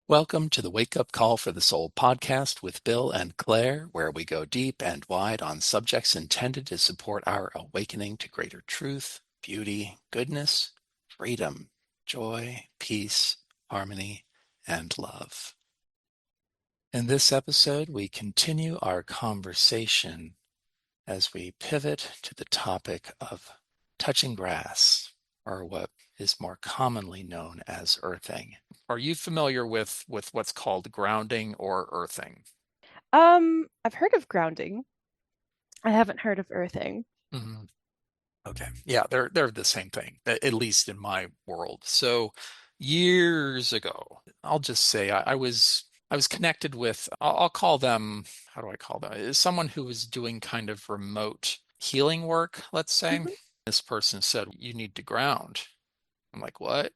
Welcome to the Wake Up Call for the Soul podcast with Bill and Claire, where we go deep and wide on subjects intended to support our awakening to greater truth, beauty, goodness, freedom, joy, peace, harmony, and love. In this episode, we continue our conversation as we pivot to the topic of touching grass, or what is more commonly known as earthing. Are you familiar with what's called grounding or earthing? I've heard of grounding. I haven't heard of earthing. Mhm. Okay. Yeah, they're the same thing, at least in my world. So years ago, I'll just say I was connected with, I'll call them, how do I call them? Someone who was doing kind of remote healing work, let's say. Hmm. This person said, "You need to ground." I'm like, "What?"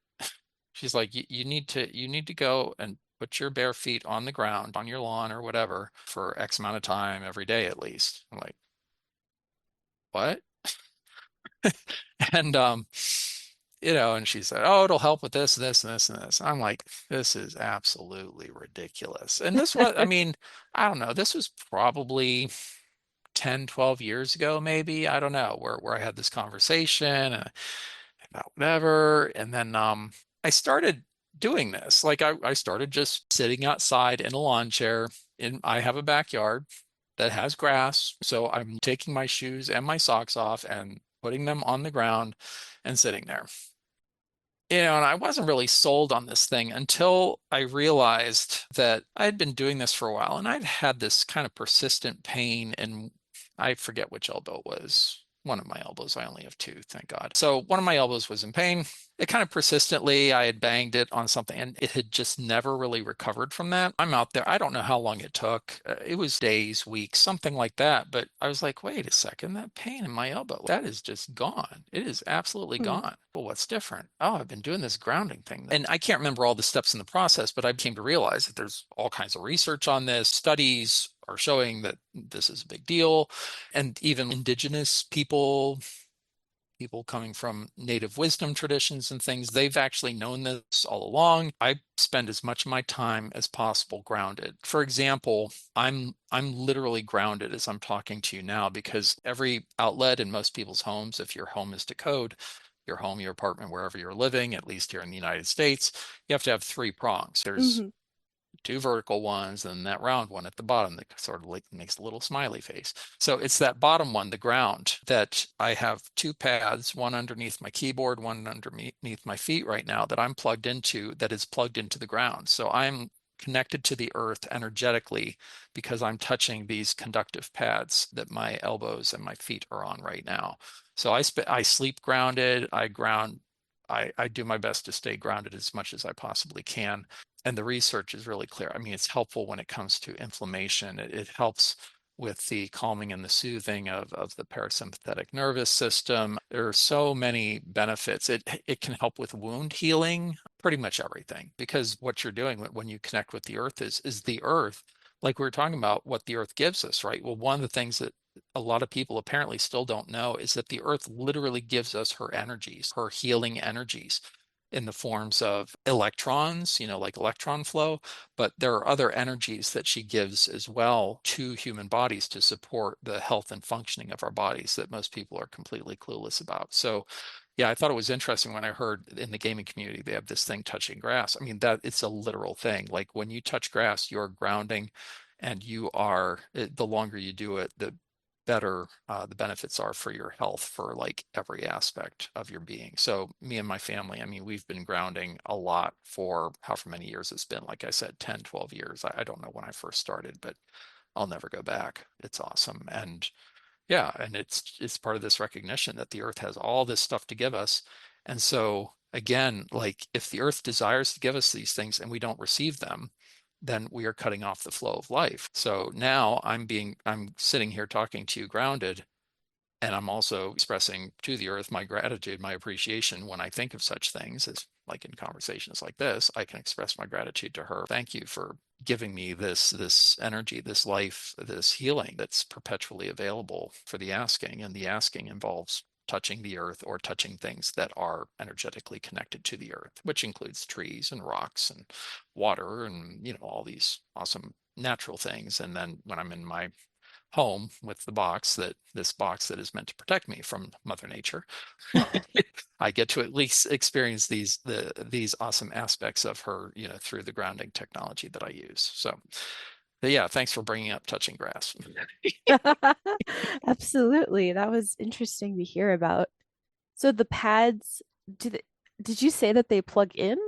She's like, you need to go and put your bare feet on the ground, on your lawn or whatever, for X amount of time every day at least." I'm like, "What?" And and she said, "Oh, it'll help with this, this, and this, and this." I'm like, "This is absolutely ridiculous." And this was, I mean, I don't know, this was probably 10, 12 years ago, maybe. I don't know, where I had this conversation and about whatever. And then I started doing this. Like I started just sitting outside in a lawn chair. I have a backyard that has grass. So I'm taking my shoes and my socks off and putting them on the ground and sitting there. And I wasn't really sold on this thing until I realized that I had been doing this for a while and I'd had this kind of persistent pain in, I forget which elbow it was. One of my elbows. I only have two, thank God. So one of my elbows was in pain. It kind of persistently, I had banged it on something and it had just never really recovered from that. I'm out there. I don't know how long it took. It was days, weeks, something like that. But I was like, wait a second, that pain in my elbow, that is just gone. It is absolutely Hmm. gone. Well, what's different? Oh, I've been doing this grounding thing. And I can't remember all the steps in the process, but I came to realize that there's all kinds of research on this. Studies are showing that this is a big deal. And even indigenous people coming from native wisdom traditions and things, they've actually known this all along. I spend as much of my time as possible grounded. For example, I'm literally grounded as I'm talking to you now because every outlet in most people's homes, if your home is to code, your home, your apartment, wherever you're living, at least here in the United States, you have to have three prongs. There's Hmm. two vertical ones and that round one at the bottom that sort of like makes a little smiley face. So it's that bottom one, the ground, that I have two pads, one underneath my keyboard, one underneath my feet right now that I'm plugged into, that is plugged into the ground. So I'm connected to the earth energetically because I'm touching these conductive pads that my elbows and my feet are on right now. So I sleep grounded, I ground, I do my best to stay grounded as much as I possibly can. And the research is really clear. I mean, it's helpful when it comes to inflammation. It helps with the calming and the soothing of the parasympathetic nervous system. There are so many benefits. It can help with wound healing, pretty much everything, because what you're doing when you connect with the earth is the earth, like we were talking about, what the earth gives us, right? Well, one of the things that a lot of people apparently still don't know is that the earth literally gives us her energies, her healing energies in the forms of electrons, like electron flow, but there are other energies that she gives as well to human bodies to support the health and functioning of our bodies that most people are completely clueless about. So, yeah, I thought it was interesting when I heard in the gaming community they have this thing touching grass. I mean, that it's a literal thing. Like when you touch grass, you're grounding and the longer you do it, the better the benefits are for your health for like every aspect of your being. So me and my family, I mean, we've been grounding a lot for however many years it's been. Like I said, 10, 12 years. I don't know when I first started, but I'll never go back. It's awesome. And yeah, and it's part of this recognition that the earth has all this stuff to give us. And so again, like if the earth desires to give us these things and we don't receive them, then we are cutting off the flow of life. So now I'm sitting here talking to you grounded, and I'm also expressing to the earth my gratitude, my appreciation when I think of such things as like in conversations like this, I can express my gratitude to her. Thank you for giving me this energy, this life, this healing that's perpetually available for the asking. And the asking involves touching the earth or touching things that are energetically connected to the earth, which includes trees and rocks and water and, all these awesome natural things. And then when I'm in my home with this box that is meant to protect me from Mother Nature, I get to at least experience these awesome aspects of her, through the grounding technology that I use. So, yeah, thanks for bringing up touching grass. Absolutely. That was interesting to hear about. So the pads, did you say that they plug in?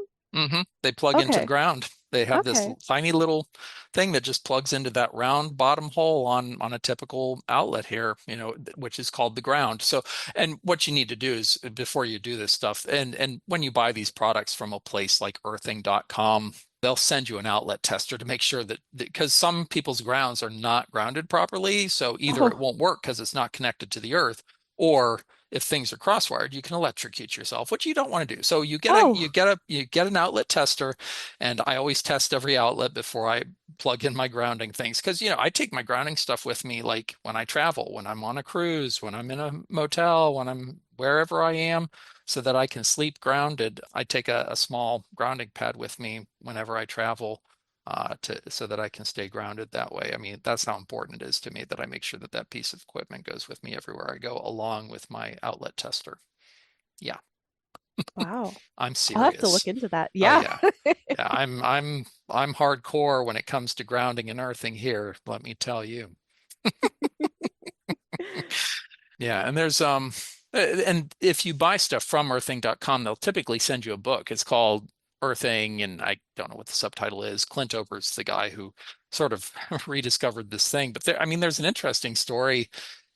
They plug into the Okay. ground. They have this Okay. tiny little thing that just plugs into that round bottom hole on a typical outlet here, which is called the ground. So, and what you need to do is before you do this stuff, and when you buy these products from a place like earthing.com, they'll send you an outlet tester to make sure that because some people's grounds are not grounded properly, so either it Oh, won't work because it's not connected to the earth, or if things are crosswired, you can electrocute yourself, which you don't want to do. So oh, you get an outlet tester, and I always test every outlet before I plug in my grounding things because I take my grounding stuff with me like when I travel, when I'm on a cruise, when I'm in a motel, when I'm wherever I am, so that I can sleep grounded. I take a small grounding pad with me whenever I travel. So that I can stay grounded that way. I mean, that's how important it is to me that I make sure that that piece of equipment goes with me everywhere I go, along with my outlet tester. Yeah, wow. I'm I'll have to look serious. into that. Oh Yeah. yeah. Yeah, I'm hardcore when it comes to grounding and earthing here, let me tell you. Yeah, and there's and if you buy stuff from earthing.com, they'll typically send you a book. It's called Earthing, and I don't know what the subtitle is. Clint Ober's the guy who sort of rediscovered this thing. But there, I mean, there's an interesting story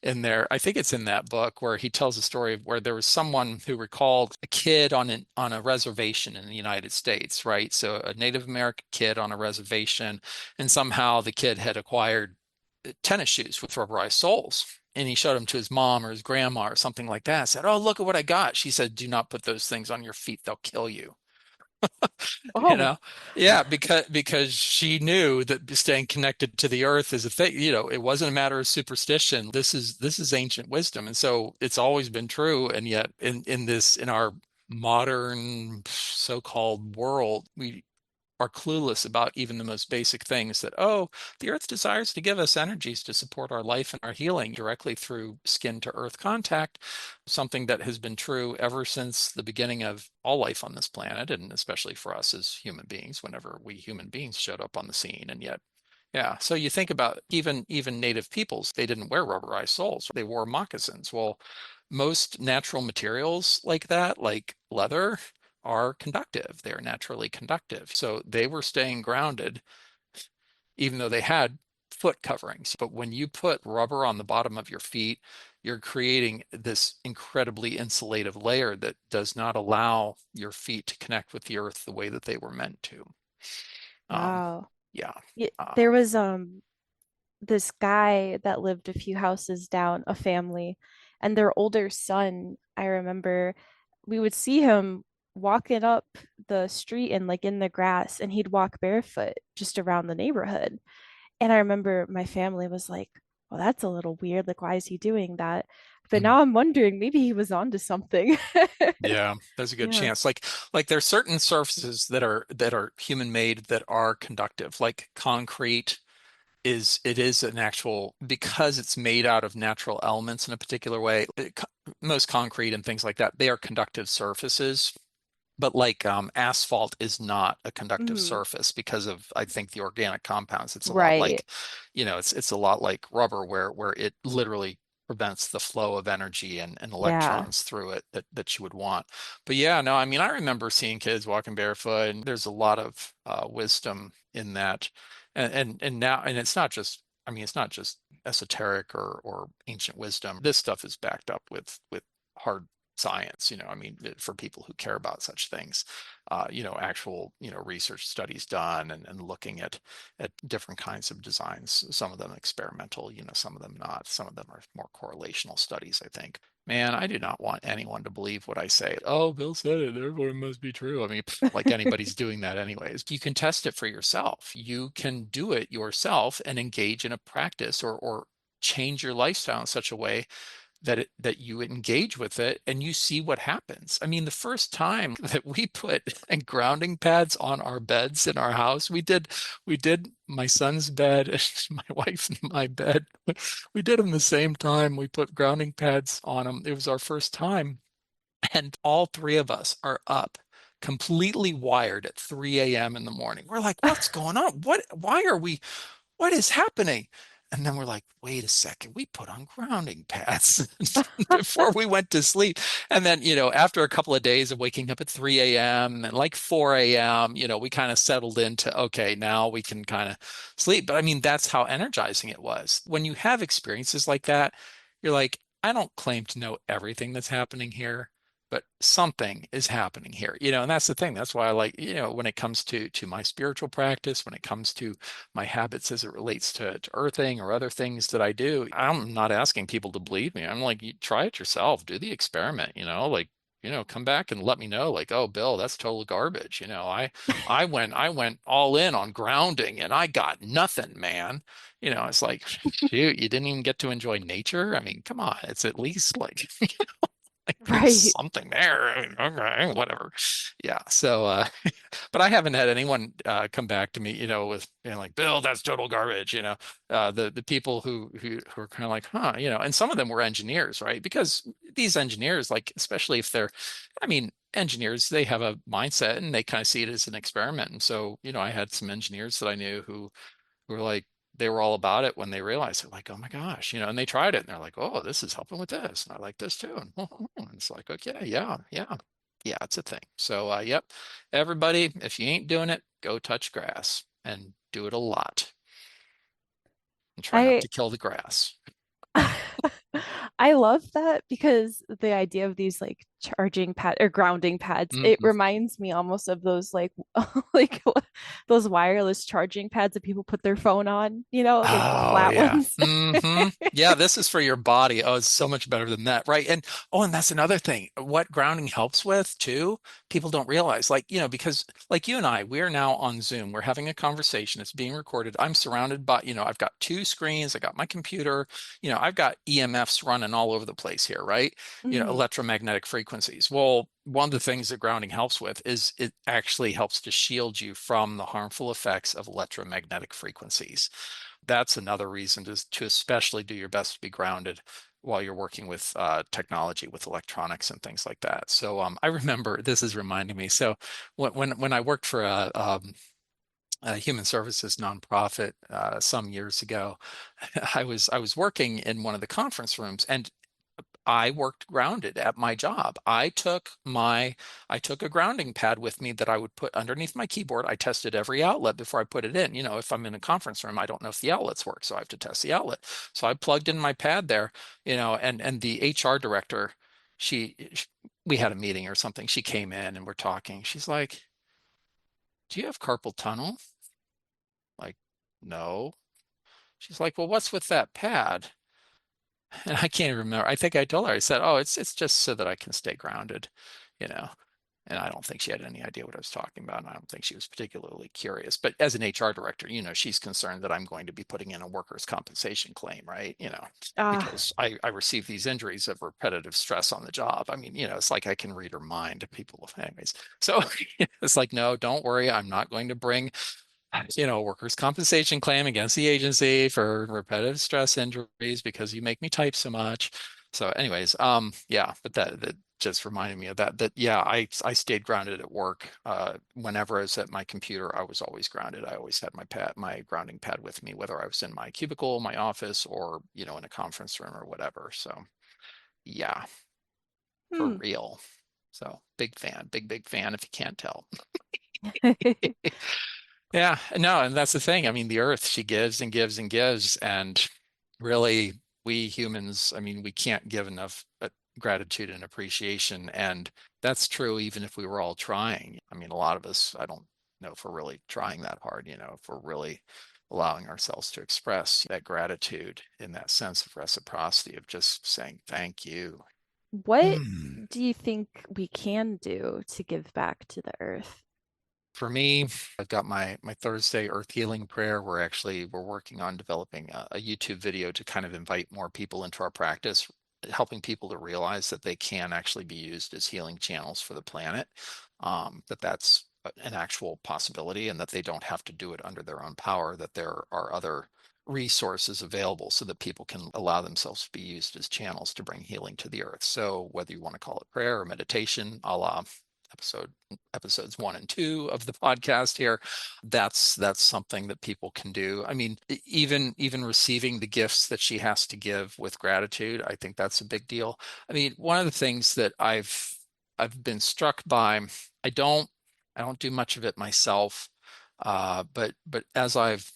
in there. I think it's in that book where he tells a story of where there was someone who recalled a kid on a reservation in the United States, right? So a Native American kid on a reservation, and somehow the kid had acquired tennis shoes with rubberized soles. And he showed them to his mom or his grandma or something like that. Said, "Oh, look at what I got." She said, "Do not put those things on your feet. They'll kill you." You Oh, know? Yeah, because she knew that staying connected to the earth is a thing. It wasn't a matter of superstition. This is ancient wisdom. And so it's always been true. And yet in our modern so-called world, we are clueless about even the most basic things that, oh, the earth desires to give us energies to support our life and our healing directly through skin to earth contact, something that has been true ever since the beginning of all life on this planet, and especially for us as human beings, whenever we human beings showed up on the scene. And yet, yeah, so you think about even native peoples, they didn't wear rubberized soles, they wore moccasins. Well, most natural materials like that, like leather, are conductive. They are naturally conductive. So they were staying grounded even though they had foot coverings. But when you put rubber on the bottom of your feet, you're creating this incredibly insulative layer that does not allow your feet to connect with the earth the way that they were meant to. Um, wow. yeah. Yeah, there Um, was this guy that lived a few houses down, a family, and their older son, I remember we would see him walking up the street and like in the grass, and he'd walk barefoot just around the neighborhood. And I remember my family was like, well, that's a little weird. Like, why is he doing that? But now I'm wondering maybe he was onto something. Yeah, there's a good Yeah. chance. Like there's certain surfaces that are human made that are conductive, like concrete is an actual because it's made out of natural elements in a particular way. Most concrete and things like that, they are conductive surfaces. But like asphalt is not a conductive Mhm. surface because of, I think, the organic compounds. It's a lot Right. like, it's a lot like rubber where it literally prevents the flow of energy and Yeah. electrons through it that you would want. But yeah, no, I mean, I remember seeing kids walking barefoot, and there's a lot of wisdom in that. And now, and it's not just, I mean, it's not just esoteric or ancient wisdom. This stuff is backed up with hard science. I mean, for people who care about such things, actual, research studies done, and looking at different kinds of designs, some of them experimental, some of them not, some of them are more correlational studies, I think. Man, I do not want anyone to believe what I say. Oh, Bill said it, therefore it must be true. I mean, like anybody's doing that anyways. You can test it for yourself. You can do it yourself and engage in a practice or change your lifestyle in such a way that you engage with it and you see what happens. I mean, the first time that we put grounding pads on our beds in our house, we did my son's bed and my wife and my bed. We did them the same time. We put grounding pads on them. It was our first time, and all three of us are up, completely wired at 3 a.m. in the morning. We're like, what's going on? What is happening? And then we're like, wait a second, we put on grounding pads before we went to sleep. And then, after a couple of days of waking up at 3 a.m. and like 4 a.m., we kind of settled into, okay, now we can kind of sleep. But I mean, that's how energizing it was. When you have experiences like that, you're like, I don't claim to know everything that's happening here, but something is happening here, and that's the thing. That's why I like, when it comes to my spiritual practice, when it comes to my habits as it relates to earthing or other things that I do, I'm not asking people to believe me. I'm like, you try it yourself, do the experiment, like, come back and let me know, like, oh, Bill, that's total garbage. I went all in on grounding and I got nothing, man. It's like, shoot, you didn't even get to enjoy nature. I mean, come on, it's at least like like there's Right. something there. I mean, okay, whatever. Yeah. So, but I haven't had anyone come back to me, with like, Bill, that's total garbage. The people who are kind of like, huh, and some of them were engineers, right? Because these engineers, like, especially if they're, I mean, engineers, they have a mindset and they kind of see it as an experiment. And so, I had some engineers that I knew who were like, they were all about it when they realized it, like, oh my gosh, and they tried it and they're like, oh, this is helping with this. And I like this too. And it's like, okay, yeah, yeah, yeah, it's a thing. So, yep, everybody, if you ain't doing it, go touch grass and do it a lot and try not I to kill the grass. I love that because the idea of these like charging pad or grounding pads, it Mhm. reminds me almost of those like like those wireless charging pads that people put their phone on, like the Oh flat yeah. ones. Yeah, this is for your body. Oh, it's so much better than that, right? And that's another thing. What grounding helps with too, people don't realize. Like, because like you and I, we are now on Zoom. We're having a conversation. It's being recorded. I'm surrounded by, I've got two screens, I got my computer, I've got EMFs running all over the place here, right? Mhm. Electromagnetic frequencies. Well, one of the things that grounding helps with is it actually helps to shield you from the harmful effects of electromagnetic frequencies. That's another reason to especially do your best to be grounded while you're working with technology, with electronics and things like that. So I remember, this is reminding me. So when I worked for a human services nonprofit some years ago, I was working in one of the conference rooms, and I worked grounded at my job. I took a grounding pad with me that I would put underneath my keyboard. I tested every outlet before I put it in. If I'm in a conference room, I don't know if the outlets work, so I have to test the outlet. So I plugged in my pad there, and the HR director, she we had a meeting or something. She came in and we're talking. She's like, "Do you have carpal tunnel?" Like, "No." She's like, "Well, what's with that pad?" And I can't remember. I think I told her, I said, "Oh, it's just so that I can stay grounded, you know." And I don't think she had any idea what I was talking about. And I don't think she was particularly curious. But as an HR director, she's concerned that I'm going to be putting in a workers' compensation claim, right? Ah, Because I receive these injuries of repetitive stress on the job. I mean, it's like I can read her mind. People, anyways. So it's like, no, don't worry. I'm not going to bring a workers' compensation claim against the agency for repetitive stress injuries because you make me type so much. So, anyways, yeah, but that just reminded me of that. Yeah, I stayed grounded at work. Whenever I was at my computer, I was always grounded. I always had my grounding pad with me, whether I was in my cubicle, my office, or in a conference room or whatever. So, yeah, for hmm. real. So, big fan, big fan. If you can't tell. Yeah, no, and that's the thing. I mean, the earth, she gives and gives and gives. And really, we humans, I mean, we can't give enough gratitude and appreciation. And that's true even if we were all trying. I mean, a lot of us, I don't know if we're really trying that hard, if we're really allowing ourselves to express that gratitude in that sense of reciprocity of just saying thank you. What Hmm. do you think we can do to give back to the earth? For me, I've got my Thursday Earth Healing Prayer. We're working on developing a YouTube video to kind of invite more people into our practice helping people to realize that they can actually be used as healing channels for the planet, that that's an actual possibility, and that they don't have to do it under their own power, that there are other resources available so that people can allow themselves to be used as channels to bring healing to the earth. So whether you want to call it prayer or meditation, a la episodes 1 and 2 of the podcast here, that's something that people can do. I mean, even receiving the gifts that she has to give with gratitude, I think that's a big deal. I mean, one of the things that I've been struck by, I don't I don't do much of it myself, but as I've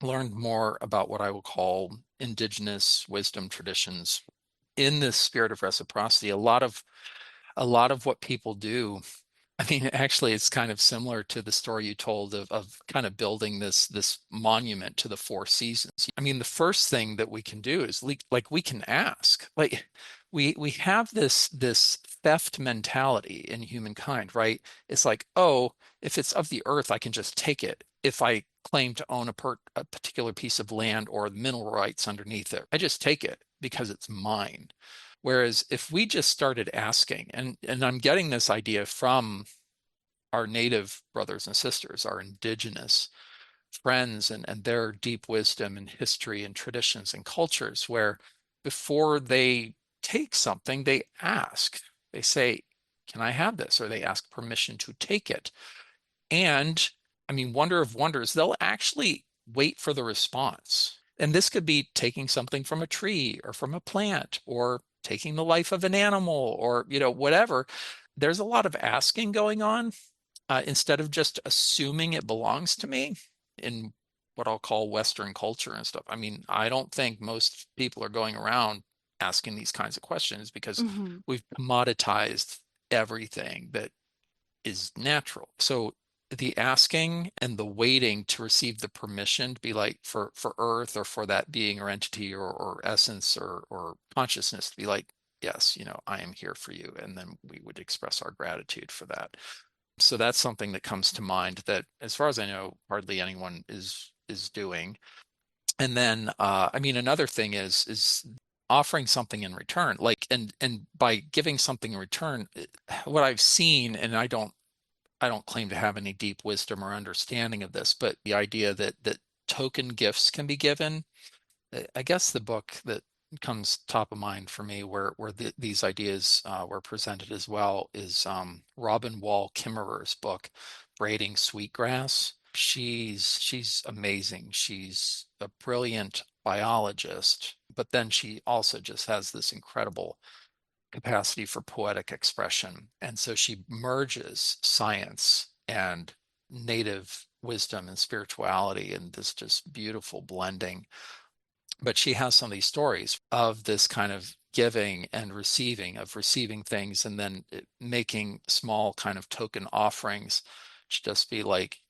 learned more about what I will call indigenous wisdom traditions in this spirit of reciprocity, a lot of what people do, I mean, actually, it's kind of similar to the story you told of kind of building this monument to the four seasons. I mean, the first thing that we can do is like we can ask. Like we have this theft mentality in humankind, right? It's like, oh, if it's of the earth, I can just take it. If I claim to own a particular piece of land or the mineral rights underneath it, I just take it because it's mine. Whereas if we just started asking, and I'm getting this idea from our native brothers and sisters, our indigenous friends, and their deep wisdom and history and traditions and cultures, where before they take something, they ask, they say, can I have this? Or they ask permission to take it. And I mean, wonder of wonders, they'll actually wait for the response. And this could be taking something from a tree or from a plant or taking the life of an animal or, whatever. There's a lot of asking going on, instead of just assuming it belongs to me in what I'll call Western culture and stuff. I mean, I don't think most people are going around asking these kinds of questions because Hmm. we've commoditized everything that is natural. So the asking and the waiting to receive the permission to be like for Earth or for that being or entity or essence or consciousness to be like, yes, I am here for you. And then we would express our gratitude for that. So that's something that comes to mind that, as far as I know, hardly anyone is doing. And then, I mean, another thing is offering something in return. Like, and by giving something in return, what I've seen, and I don't claim to have any deep wisdom or understanding of this, but the idea that token gifts can be given. I guess the book that comes top of mind for me, where these ideas were presented as well, is Robin Wall Kimmerer's book, Braiding Sweetgrass. She's amazing. She's a brilliant biologist, but then she also just has this incredible capacity for poetic expression. And so she merges science and native wisdom and spirituality in this just beautiful blending. But she has some of these stories of this kind of giving and receiving, of receiving things and then making small kind of token offerings to just be like,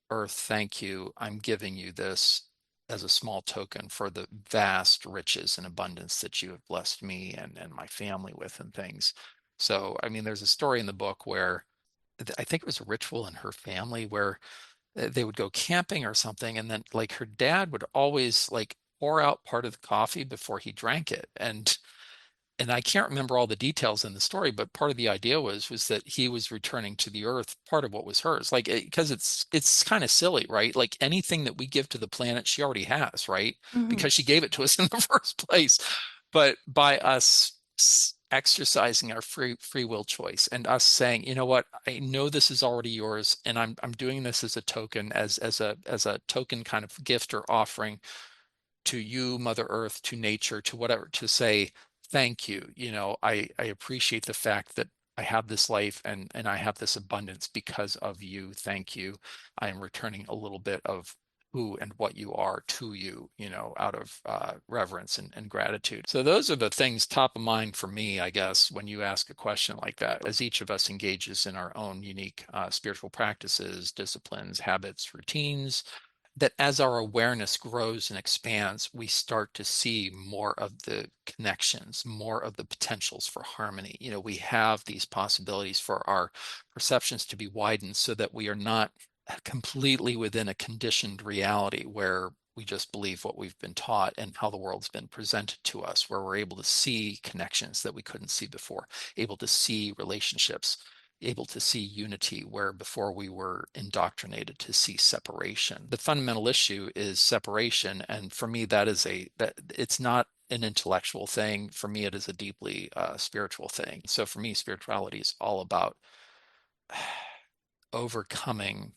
Earth, thank you. I'm giving you this as a small token for the vast riches and abundance that you have blessed me and my family with and things. So, I mean, there's a story in the book where I think it was a ritual in her family where they would go camping or something, and then like her dad would always like pour out part of the coffee before he drank it. And I can't remember all the details in the story, but part of the idea was that he was returning to the earth part of what was hers. Like, because it's kind of silly, right? Like anything that we give to the planet, she already has, right? Hmm. Because she gave it to us in the first place. But by us exercising our free will choice and us saying, you know what, I know this is already yours, and I'm doing this as a token, as a token kind of gift or offering to you, Mother Earth, to nature, to whatever, to say thank you. I appreciate the fact that I have this life and I have this abundance because of you. Thank you. I am returning a little bit of who and what you are to you, out of reverence and gratitude. So those are the things top of mind for me, I guess, when you ask a question like that, as each of us engages in our own unique spiritual practices, disciplines, habits, routines, that as our awareness grows and expands, we start to see more of the connections, more of the potentials for harmony. We have these possibilities for our perceptions to be widened so that we are not completely within a conditioned reality where We just believe what we've been taught and how the world's been presented to us, where we're able to see connections that we couldn't see before, able to see relationships, able to see unity where before we were indoctrinated to see separation. The fundamental issue is separation, and for me, that it's not an intellectual thing. For me, it is a deeply spiritual thing. So for me, spirituality is all about overcoming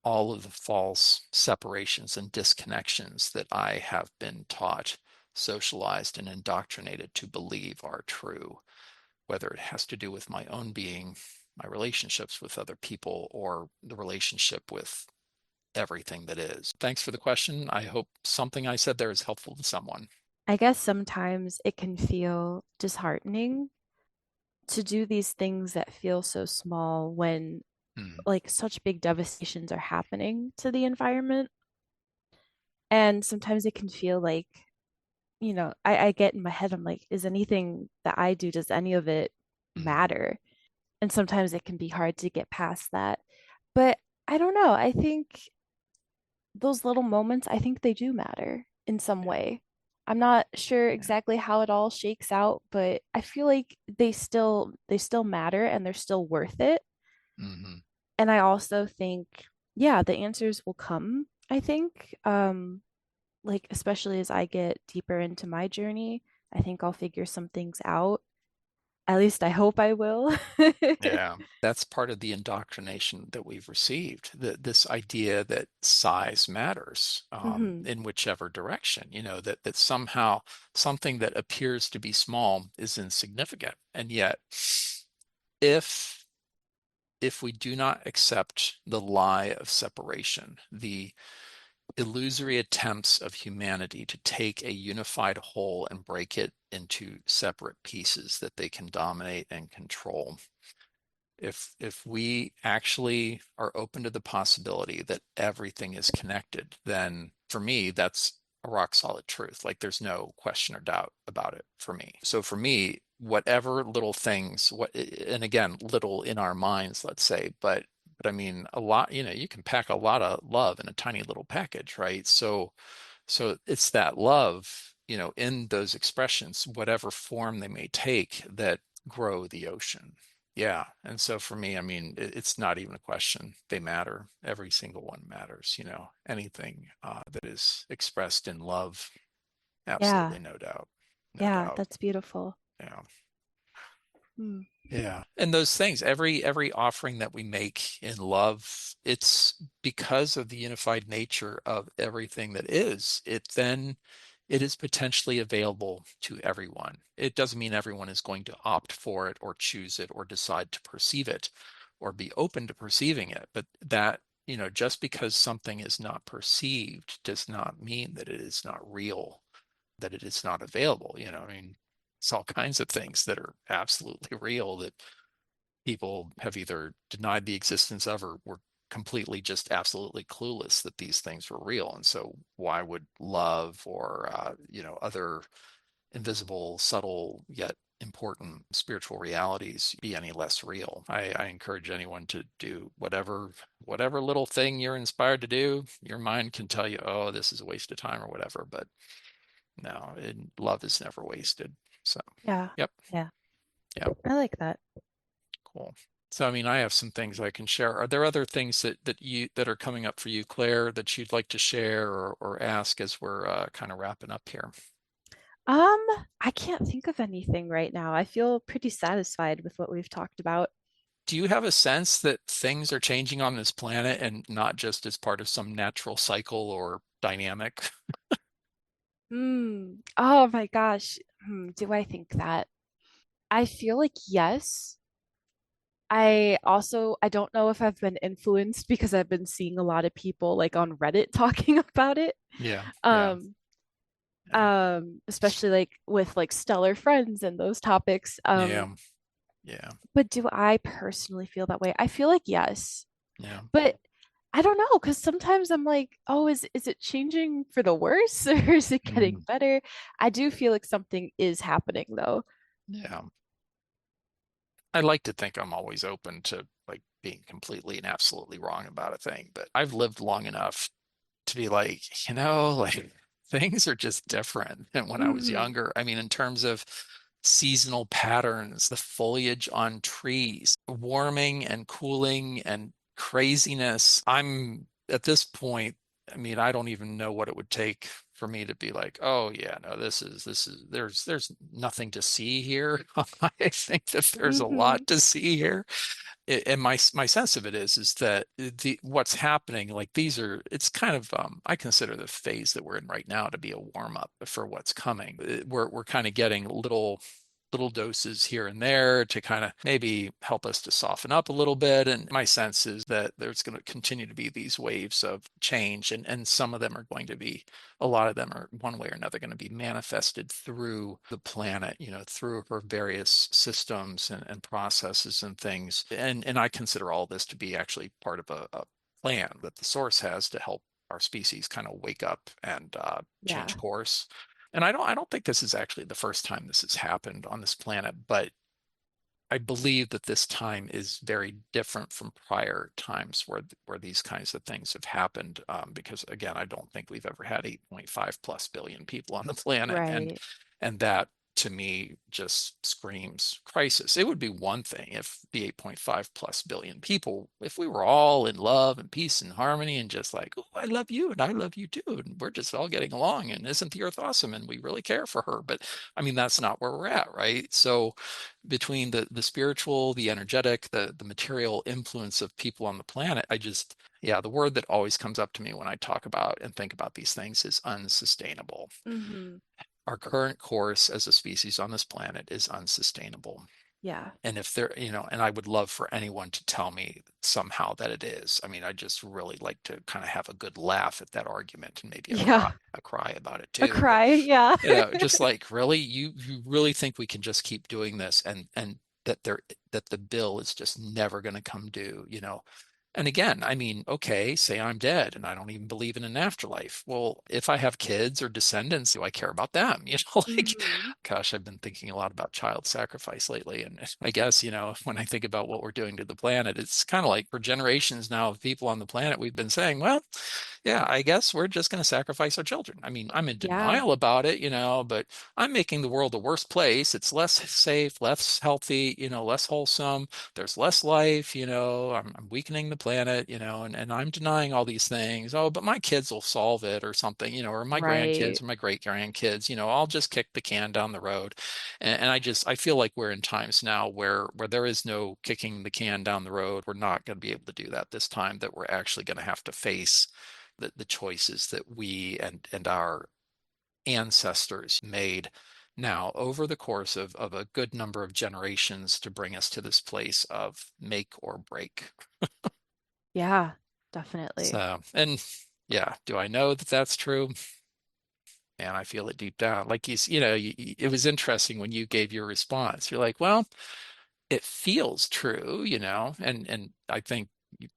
all of the false separations and disconnections that I have been taught, socialized, and indoctrinated to believe are true, whether it has to do with my own being, my relationships with other people, or the relationship with everything that is. Thanks for the question. I hope something I said there is helpful to someone. I guess sometimes it can feel disheartening to do these things that feel so small when Hmm. like such big devastations are happening to the environment. And sometimes it can feel like, I get in my head, I'm like, is anything that I do, does any of it Hmm. matter? And sometimes it can be hard to get past that. But I don't know. I think those little moments, I think they do matter in some Yeah. way. I'm not sure Yeah. exactly how it all shakes out, but I feel like they still matter and they're still worth it. Hmm. And I also think, yeah, the answers will come, I think. Like especially as I get deeper into my journey, I think I'll figure some things out. At least I hope I will. Yeah, that's part of the indoctrination that we've received. This idea that size matters Hmm. in whichever direction, that somehow something that appears to be small is insignificant. And yet, if if we do not accept the lie of separation, the illusory attempts of humanity to take a unified whole and break it into separate pieces that they can dominate and control, if we actually are open to the possibility that everything is connected, then for me, that's a rock solid truth. Like there's no question or doubt about it for me. So for me, whatever little things, and again, little in our minds, let's say, but I mean, a lot, you can pack a lot of love in a tiny little package, right? So it's that love, in those expressions, whatever form they may take, that grow the ocean. Yeah. And so for me, I mean, it's not even a question. They matter. Every single one matters, anything that is expressed in love. Yeah, Absolutely. No doubt. No yeah, doubt. that's beautiful. Yeah. Hmm. Yeah. And those things, every offering that we make in love, it's because of the unified nature of everything that is. It is potentially available to everyone. It doesn't mean everyone is going to opt for it or choose it or decide to perceive it or be open to perceiving it. But that, just because something is not perceived does not mean that it is not real, that it is not available. I mean, it's all kinds of things that are absolutely real that people have either denied the existence of or were completely just absolutely clueless that these things were real. And so why would love or other invisible, subtle yet important spiritual realities be any less real? I encourage anyone to do whatever little thing you're inspired to do. Your mind can tell you, oh, this is a waste of time or whatever, but no, love is never wasted. So, Yeah, yep, yeah, yeah, I like that. cool. So, I mean, I have some things I can share. Are there other things that are coming up for you, Claire, that you'd like to share or ask as we're kind of wrapping up here? Um, I can't think of anything right now. I feel pretty satisfied with what we've talked about. Do you have a sense that things are changing on this planet and not just as part of some natural cycle or dynamic? Oh my gosh. Do I think that? I feel like yes. I don't know if I've been influenced because I've been seeing a lot of people like on Reddit talking about it. Yeah, yeah, Um, yeah, especially like with like stellar friends and those topics. yeah, yeah, But do I personally feel that way? I feel like yes. yeah. But I don't know because sometimes I'm like, oh, is it changing for the worse or is it getting Mhm. better? I do feel like something is happening though. Yeah. I like to think I'm always open to like being completely and absolutely wrong about a thing, but I've lived long enough to be like, like things are just different than when I was Hmm. younger. I mean, in terms of seasonal patterns, the foliage on trees, warming and cooling and craziness. I'm at this point, I mean, I don't even know what it would take for me to be like, oh yeah, no, this is there's nothing to see here. I think that there's a Hmm. lot to see here. And my sense of it is that the what's happening, like these are, it's kind of I consider the phase that we're in right now to be a warm up for what's coming. We're kind of getting little doses here and there to kind of maybe help us to soften up a little bit. And my sense is that there's going to continue to be these waves of change, and some of them are going to be, a lot of them are one way or another going to be manifested through the planet, through her various systems and processes and things. And I consider all this to be actually part of a plan that the source has to help our species kind of wake up and Yeah. change course. And I don't think this is actually the first time this has happened on this planet, but I believe that this time is very different from prior times where these kinds of things have happened. Because again, I don't think we've ever had 8.5 plus billion people on the planet, Right. and that to me just screams crisis. It would be one thing if the 8.5 plus billion people, if we were all in love and peace and harmony and just like, oh, I love you and I love you too, and we're just all getting along, and isn't the earth awesome, and we really care for her. But I mean, that's not where we're at, right? So between the spiritual, the energetic, the material influence of people on the planet, yeah, the word that always comes up to me when I talk about and think about these things is unsustainable. Hmm. Our current course as a species on this planet is unsustainable. Yeah. And if there, and I would love for anyone to tell me somehow that it is. I mean, I just really like to kind of have a good laugh at that argument, and maybe Yeah. a cry about it A too. But cry. Yeah. just like, really, you really think we can just keep doing this, and that the bill is just never going to come due? And again, I mean, okay, say I'm dead and I don't even believe in an afterlife. Well, if I have kids or descendants, do I care about them? Like, Hmm. gosh, I've been thinking a lot about child sacrifice lately. And I guess, when I think about what we're doing to the planet, it's kind of like for generations now of people on the planet, we've been saying, well, yeah, I guess we're just going to sacrifice our children. I mean, I'm in Yeah. denial about it, but I'm making the world a worse place. It's less safe, less healthy, less wholesome. There's less life, I'm weakening the planet, and I'm denying all these things. Oh, but my kids will solve it or something, or my grandkids Right. or my great grandkids, I'll just kick the can down the road. And I feel like we're in times now where there is no kicking the can down the road. We're not going to be able to do that this time, that we're actually going to have to face the choices that we and our ancestors made now over the course of a good number of generations to bring us to this place of make or break. Yeah. Definitely. So, and yeah, do I know that that's true? Man, I feel it deep down. Like it was interesting when you gave your response. You're like, well, it feels true, and I think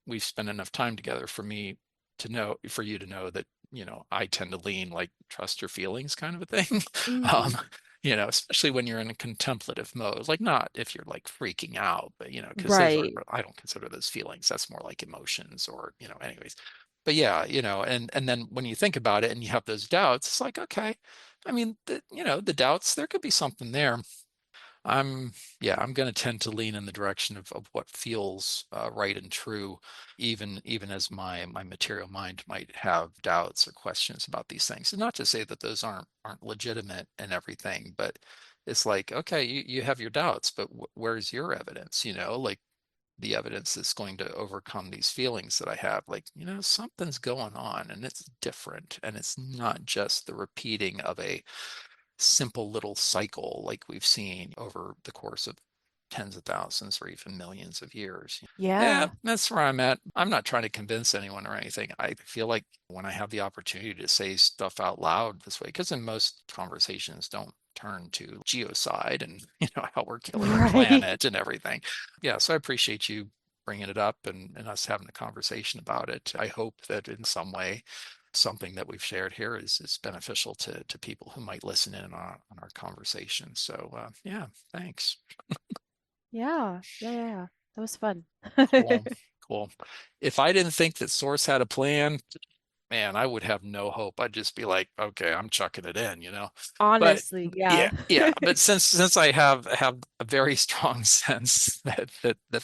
we've spent enough time together for you to know that, I tend to lean like trust your feelings kind of a thing. Hmm. Um, especially when you're in a contemplative mode, like not if you're like freaking out, but because those are, Right. I don't consider those feelings. That's more like emotions or, anyways. But yeah, and then when you think about it and you have those doubts, it's like, okay, I mean, the doubts, there could be something there. I'm, yeah, I'm going to tend to lean in the direction of what feels right and true, even as my material mind might have doubts or questions about these things. And not to say that those aren't legitimate and everything, but it's like, okay, you have your doubts, but where's your evidence? Like the evidence that's going to overcome these feelings that I have. Like, something's going on and it's different, and it's not just the repeating of a simple little cycle like we've seen over the course of tens of thousands or even millions of years. Yeah, Yeah. that's where I'm at. I'm not trying to convince anyone or anything. I feel like when I have the opportunity to say stuff out loud this way, because in most conversations don't turn to geocide and how we're killing the Right. planet and everything. Yeah, so I appreciate you bringing it up and us having a conversation about it. I hope that in some way something that we've shared here is beneficial to people who might listen in on our conversation. So yeah, thanks. Yeah. Yeah. Yeah. Yeah. That was fun. Cool. Cool. If I didn't think that Source had a plan, man, I would have no hope. I'd just be like, okay, I'm chucking it in, But Honestly, yeah, yeah. yeah. But since I have a very strong sense that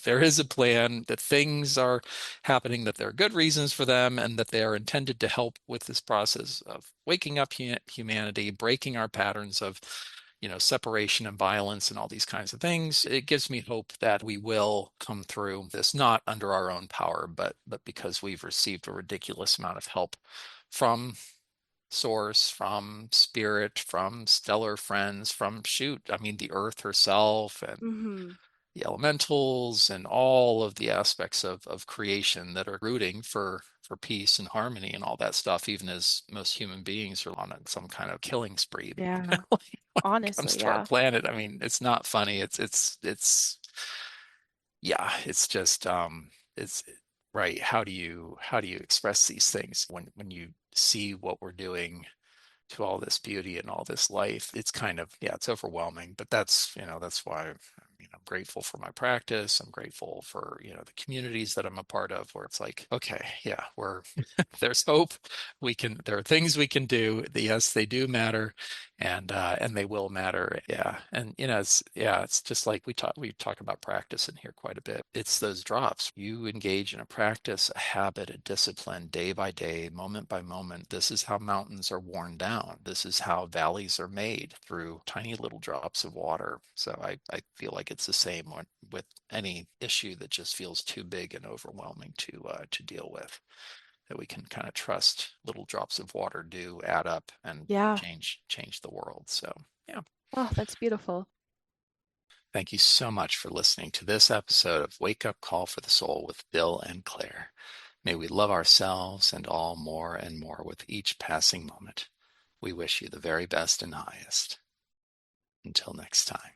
there is a plan, that things are happening, that there are good reasons for them, and that they are intended to help with this process of waking up humanity, breaking our patterns of separation and violence and all these kinds of things. It gives me hope that we will come through this, not under our own power, but because we've received a ridiculous amount of help from source, from spirit, from stellar friends, from shoot, I mean the earth herself and Hmm. the elementals and all of the aspects of creation that are rooting for peace and harmony and all that stuff, even as most human beings are on some kind of killing spree Yeah. when it comes Honestly, to our yeah. planet. I mean, it's not funny. Yeah, it's just it's right. How do you express these things when you see what we're doing to all this beauty and all this life? It's kind of, yeah, it's overwhelming, but that's why I'm grateful for my practice. I'm grateful for the communities that I'm a part of, where it's like, okay, yeah, we're there's hope. There are things we can do. Yes, they do matter, and they will matter. Yeah, and it's just like we talk about practice in here quite a bit. It's those drops. You engage in a practice, a habit, a discipline, day by day, moment by moment. This is how mountains are worn down. This is how valleys are made, through tiny little drops of water. So I feel like it's the same with any issue that just feels too big and overwhelming to deal with, that we can kind of trust little drops of water do add up and Yeah. change the world. So yeah. Oh, that's beautiful. Thank you so much for listening to this episode of Wake Up Call for the Soul with Bill and Claire. May we love ourselves and all more and more with each passing moment. We wish you the very best and highest. Until next time.